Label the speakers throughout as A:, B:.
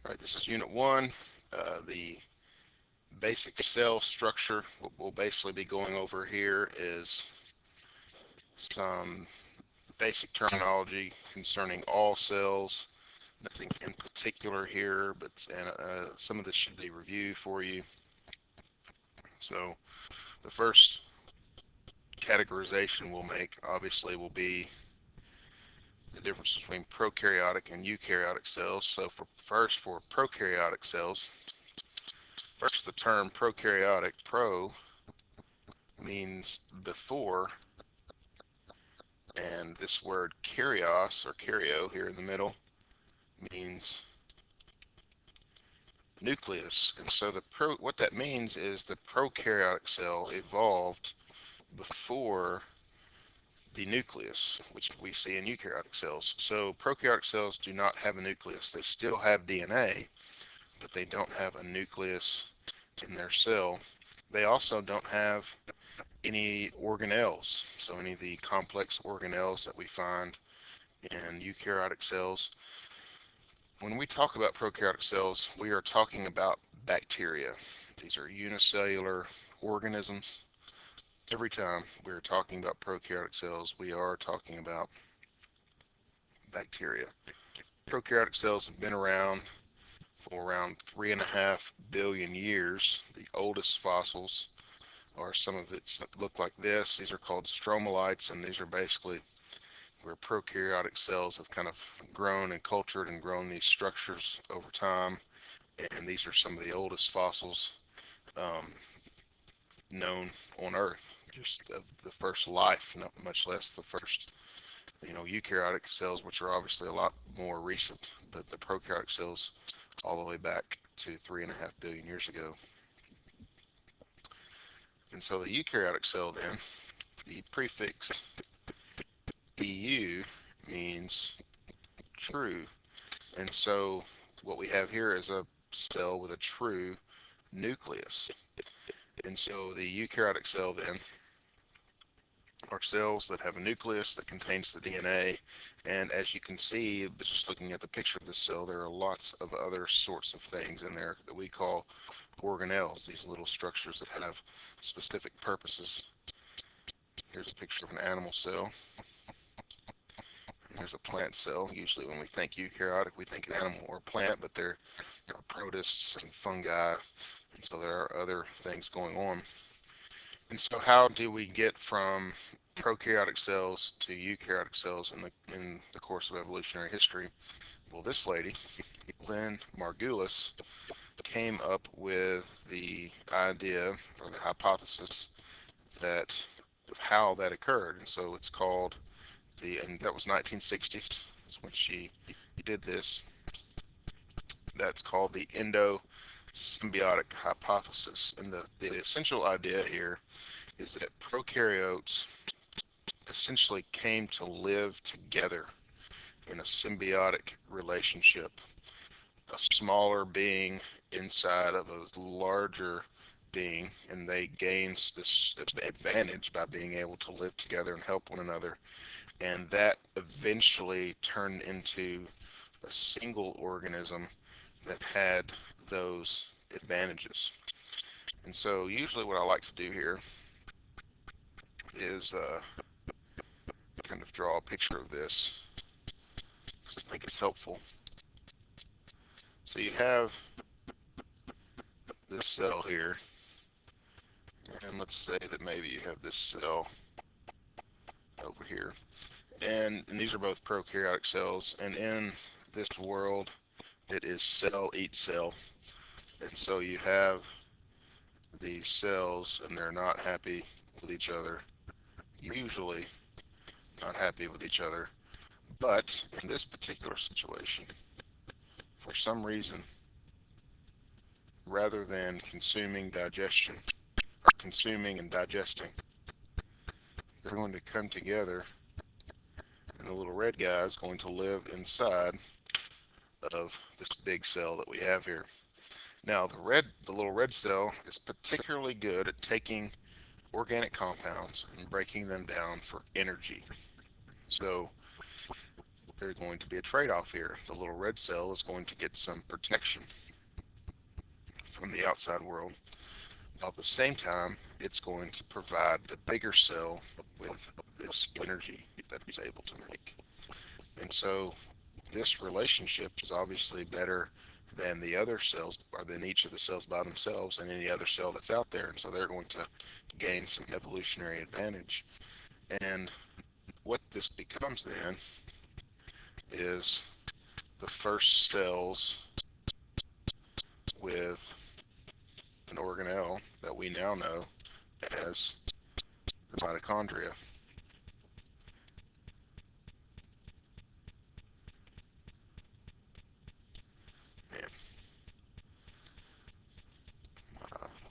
A: Alright, this is Unit 1. The basic cell structure. What we'll basically be going over here is some basic terminology concerning all cells. Nothing in particular here, but some of this should be review for you. So the first categorization we'll make obviously will be the difference between prokaryotic and eukaryotic cells. So for prokaryotic cells, first the term prokaryotic, pro means before, and this word karyos or karyo here in the middle means nucleus. And so what that means is the prokaryotic cell evolved before the nucleus, which we see in eukaryotic cells. So prokaryotic cells do not have a nucleus. They still have DNA, but they don't have a nucleus in their cell. They also don't have any organelles, so any of the complex organelles that we find in eukaryotic cells. When we talk about prokaryotic cells, we are talking about bacteria. These are unicellular organisms. Every time we're talking about prokaryotic cells, we are talking about bacteria. Prokaryotic cells have been around for around 3.5 billion years. The oldest fossils are some of it that look like this. These are called Stromatalites, and these are basically where prokaryotic cells have kind of grown and cultured and grown these structures over time. And these are some of the oldest fossils known on Earth, just of the first life, not much less the first, eukaryotic cells, which are obviously a lot more recent, but the prokaryotic cells all the way back to 3.5 billion years ago. And so the eukaryotic cell then, the prefix EU means true. And so what we have here is a cell with a true nucleus. And so the eukaryotic cell then are cells that have a nucleus that contains the DNA. And as you can see, just looking at the picture of this cell, there are lots of other sorts of things in there that we call organelles, these little structures that have specific purposes. Here's a picture of an animal cell. And there's a plant cell. Usually when we think eukaryotic, we think an animal or plant, but there are protists and fungi, and so there are other things going on. And so how do we get from prokaryotic cells to eukaryotic cells in the course of evolutionary history? Well, this lady, Lynn Margulis, came up with the idea or the hypothesis of how that occurred. And so it's called and that was 1960s is when she did this. That's called the Endosymbiotic Hypothesis. And the essential idea here is that prokaryotes essentially came to live together in a symbiotic relationship. A smaller being inside of a larger being, and they gained this advantage by being able to live together and help one another. And that eventually turned into a single organism that had those advantages. And so usually what I like to do here is kind of draw a picture of this because I think it's helpful. So you have this cell here, and let's say that maybe you have this cell over here, and these are both prokaryotic cells, and in this world it is cell eats cell. And so you have these cells, and they're not happy with each other, usually not happy with each other. But in this particular situation, for some reason, rather than consuming and digesting, they're going to come together, and the little red guy is going to live inside of this big cell that we have here. Now the little red cell is particularly good at taking organic compounds and breaking them down for energy. So there's going to be a trade-off here. The little red cell is going to get some protection from the outside world, while at the same time it's going to provide the bigger cell with this energy that it's able to make. And so this relationship is obviously better than the other cells, or than each of the cells by themselves and any other cell that's out there. And so they're going to gain some evolutionary advantage. And what this becomes then is the first cells with an organelle that we now know as the mitochondria. Man,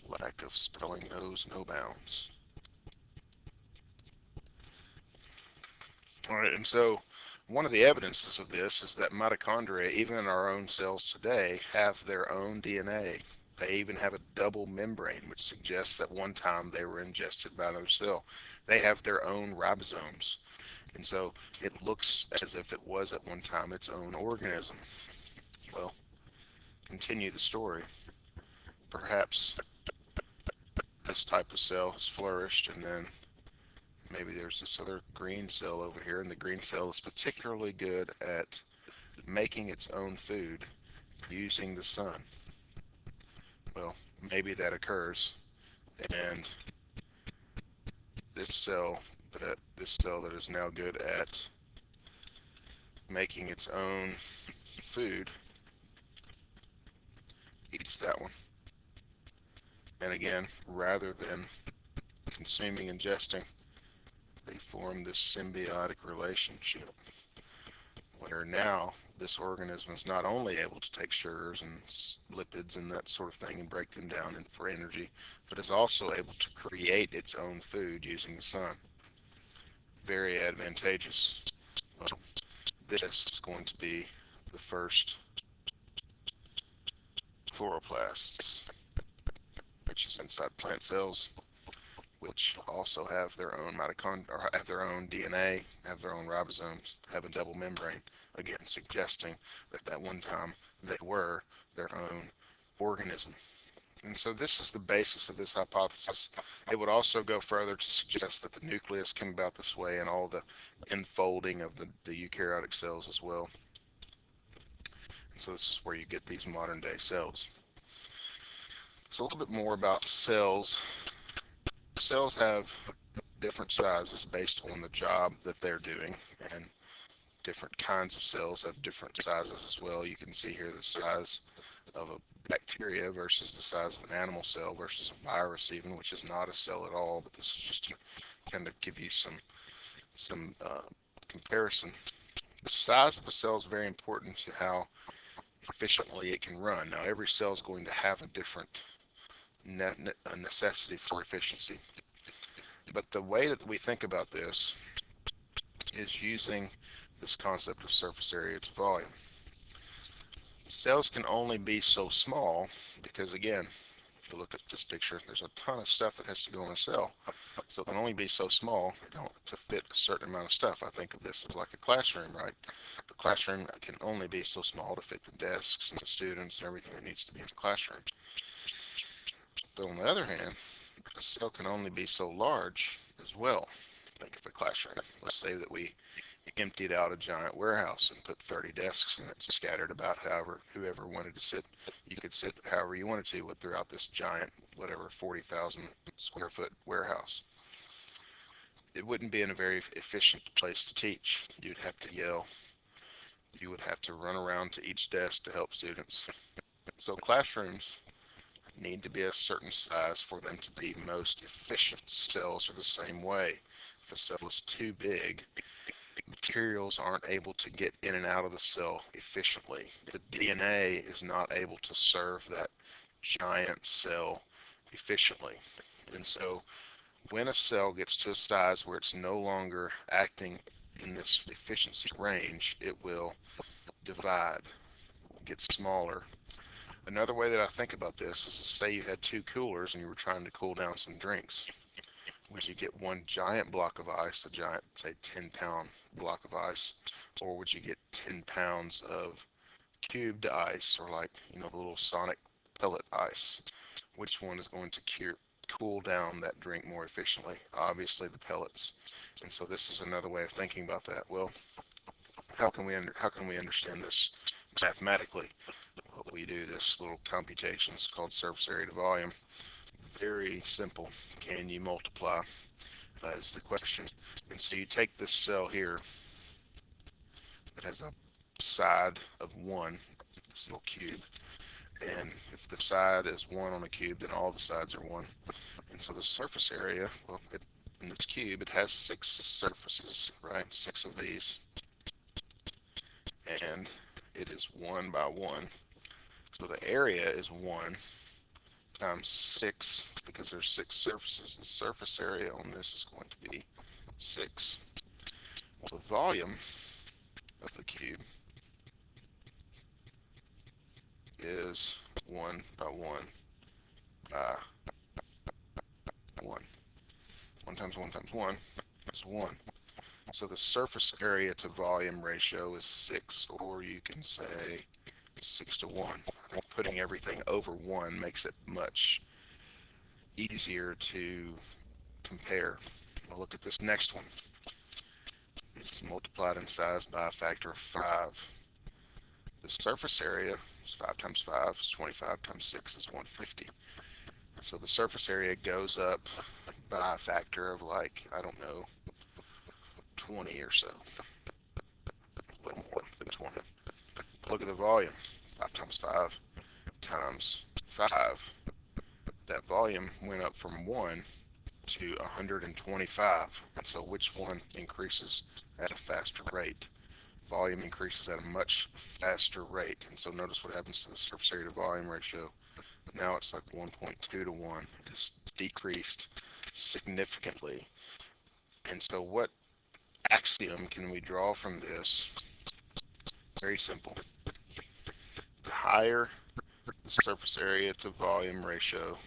A: my lack of spelling knows no bounds. All right, and so one of the evidences of this is that mitochondria, even in our own cells today, have their own DNA. They even have a double membrane, which suggests that one time they were ingested by another cell. They have their own ribosomes. And so it looks as if it was at one time its own organism. Well, continue the story. Perhaps this type of cell has flourished, and then maybe there's this other green cell over here, and the green cell is particularly good at making its own food using the sun. Well, maybe that occurs, and this cell that is now good at making its own food eats that one. And again, rather than consuming, ingesting, they form this symbiotic relationship where now this organism is not only able to take sugars and lipids and that sort of thing and break them down for energy, but is also able to create its own food using the sun. Very advantageous. Well, this is going to be the first chloroplasts, which is inside plant cells, which also have their own mitochondria, or have their own DNA, have their own ribosomes, have a double membrane, again suggesting that at one time they were their own organism. And so this is the basis of this hypothesis. It would also go further to suggest that the nucleus came about this way and all the enfolding of the eukaryotic cells as well. And so this is where you get these modern day cells. So a little bit more about cells. Cells have different sizes based on the job that they're doing, and different kinds of cells have different sizes as well. You can see here the size of a bacteria versus the size of an animal cell versus a virus even, which is not a cell at all, but this is just to kind of give you some comparison. The size of a cell is very important to how efficiently it can run. Now every cell is going to have a different necessity for efficiency, but the way that we think about this is using this concept of surface area to volume. Cells can only be so small because, again, if you look at this picture, there's a ton of stuff that has to go in a cell. So it can only be so small to fit a certain amount of stuff. I think of this as like a classroom, right? The classroom can only be so small to fit the desks and the students and everything that needs to be in the classroom. But on the other hand, a cell can only be so large as well. Think of a classroom. Let's say that we emptied out a giant warehouse and put 30 desks in it, scattered about whoever wanted to sit. You could sit however you wanted to throughout this giant, whatever, 40,000 square foot warehouse. It wouldn't be in a very efficient place to teach. You'd have to yell. You would have to run around to each desk to help students. So classrooms need to be a certain size for them to be most efficient. Cells are the same way. If a cell is too big, materials aren't able to get in and out of the cell efficiently. The DNA is not able to serve that giant cell efficiently. And so when a cell gets to a size where it's no longer acting in this efficiency range, it will divide, get smaller. Another way that I think about this is to say you had two coolers and you were trying to cool down some drinks. Would you get one giant block of ice, a giant, say, 10-pound block of ice, or would you get 10 pounds of cubed ice, or like, the little sonic pellet ice? Which one is going to cool down that drink more efficiently? Obviously the pellets. And so this is another way of thinking about that. Well, how can we understand this mathematically? Well, we do this little computation. It's called surface area to volume. Very simple. Can you multiply? Is the question. And so you take this cell here that has a side of 1, this little cube, and if the side is 1 on a cube, then all the sides are 1. And so the surface area, well, in this cube, it has 6 surfaces, right? 6 of these, and it is 1 by 1. So the area is 1 times 6, because there's 6 surfaces. The surface area on this is going to be 6. Well, the volume of the cube is 1 by 1 by 1. 1 times 1 times 1 is 1. So the surface area to volume ratio is 6, or you can say 6 to 1. I think putting everything over 1 makes it much easier to compare. Now look at this next one. It's multiplied in size by a factor of 5. The surface area is 5 times 5 is 25 times 6 is 150. So the surface area goes up by a factor of, like, I don't know, 20 or so. A little more than 20. Look at the volume. 5 times 5 times 5. That volume went up from 1 to 125. And so which one increases at a faster rate? Volume increases at a much faster rate. And so notice what happens to the surface area to volume ratio. Now it's like 1.2 to 1. It has decreased significantly. And so what axiom can we draw from this? Very simple. The higher the surface area to volume ratio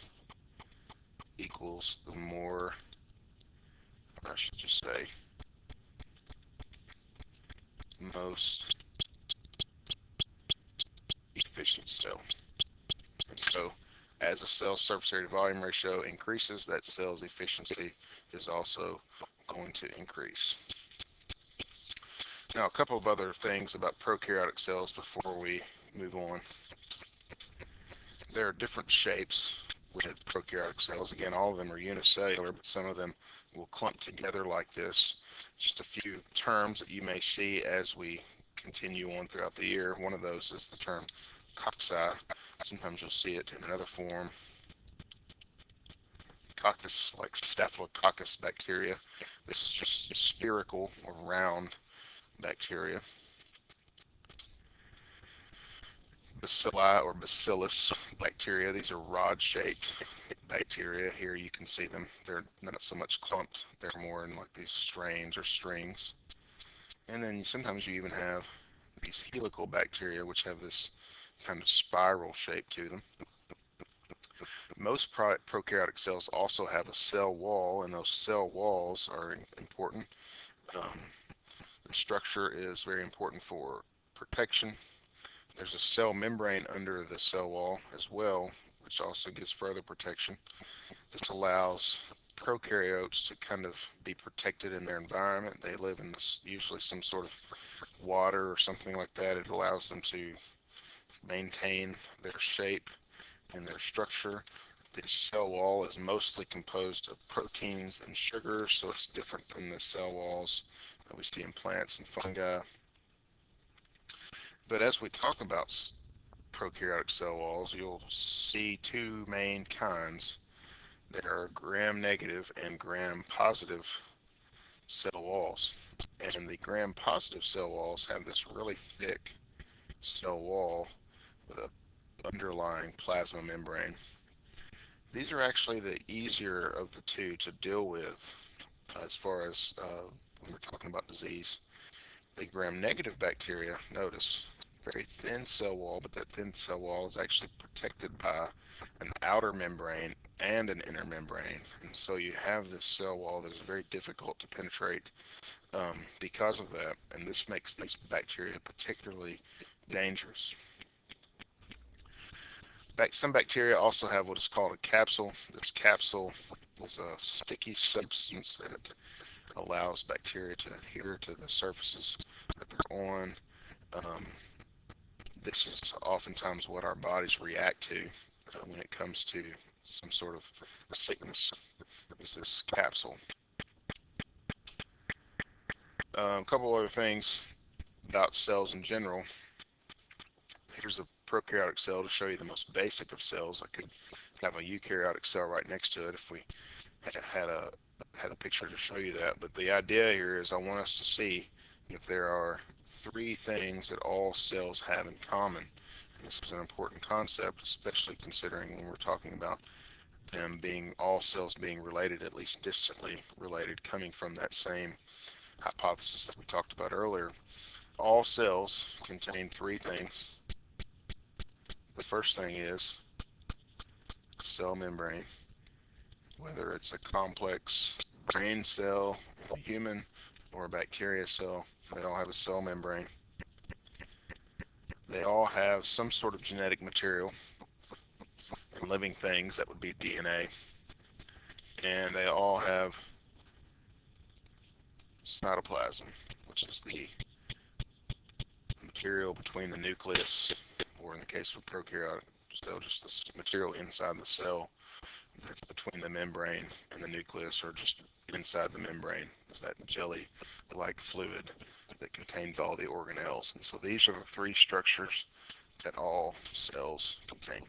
A: equals, the more, I should just say, most efficient cell. And so as a cell's surface area to volume ratio increases, that cell's efficiency is also going to increase. Now, a couple of other things about prokaryotic cells before we move on. There are different shapes with prokaryotic cells. Again, all of them are unicellular, but some of them will clump together like this. Just a few terms that you may see as we continue on throughout the year. One of those is the term cocci. Sometimes you'll see it in another form. Coccus, like Staphylococcus bacteria. This is just spherical or round bacteria. Bacilli or Bacillus bacteria. These are rod-shaped bacteria. Here you can see them. They're not so much clumped. They're more in like these strains or strings. And then sometimes you even have these helical bacteria, which have this kind of spiral shape to them. Most prokaryotic cells also have a cell wall, and those cell walls are important. The structure is very important for protection. There's a cell membrane under the cell wall as well, which also gives further protection. This allows prokaryotes to kind of be protected in their environment. They live in usually some sort of water or something like that. It allows them to maintain their shape and their structure. The cell wall is mostly composed of proteins and sugars, so it's different than the cell walls that we see in plants and fungi. But as we talk about prokaryotic cell walls, you'll see two main kinds. There are gram-negative and gram-positive cell walls. And the gram-positive cell walls have this really thick cell wall with an underlying plasma membrane. These are actually the easier of the two to deal with as far as when we're talking about disease. The gram-negative bacteria, notice, very thin cell wall, but that thin cell wall is actually protected by an outer membrane and an inner membrane. And so you have this cell wall that is very difficult to penetrate because of that, and this makes these bacteria particularly dangerous. Some bacteria also have what is called a capsule. This capsule is a sticky substance that allows bacteria to adhere to the surfaces that they're on. Um, this is oftentimes what our bodies react to when it comes to some sort of sickness, is this capsule. A couple other things about cells in general. Here's a prokaryotic cell to show you the most basic of cells. I could have a eukaryotic cell right next to it if we had a picture to show you that. But the idea here is I want us to see that there are three things that all cells have in common. And this is an important concept, especially considering when we're talking about them being, all cells being related, at least distantly related, coming from that same hypothesis that we talked about earlier. All cells contain three things. The first thing is cell membrane, whether it's a complex brain cell, a human, or a bacteria cell, they all have a cell membrane. They all have some sort of genetic material in living things, that would be DNA, and they all have cytoplasm, which is the material between the nucleus, or in the case of prokaryotic cell, just the material inside the cell that's between the membrane and the nucleus, or just inside the membrane, is that jelly-like fluid that contains all the organelles. And so these are the three structures that all cells contain.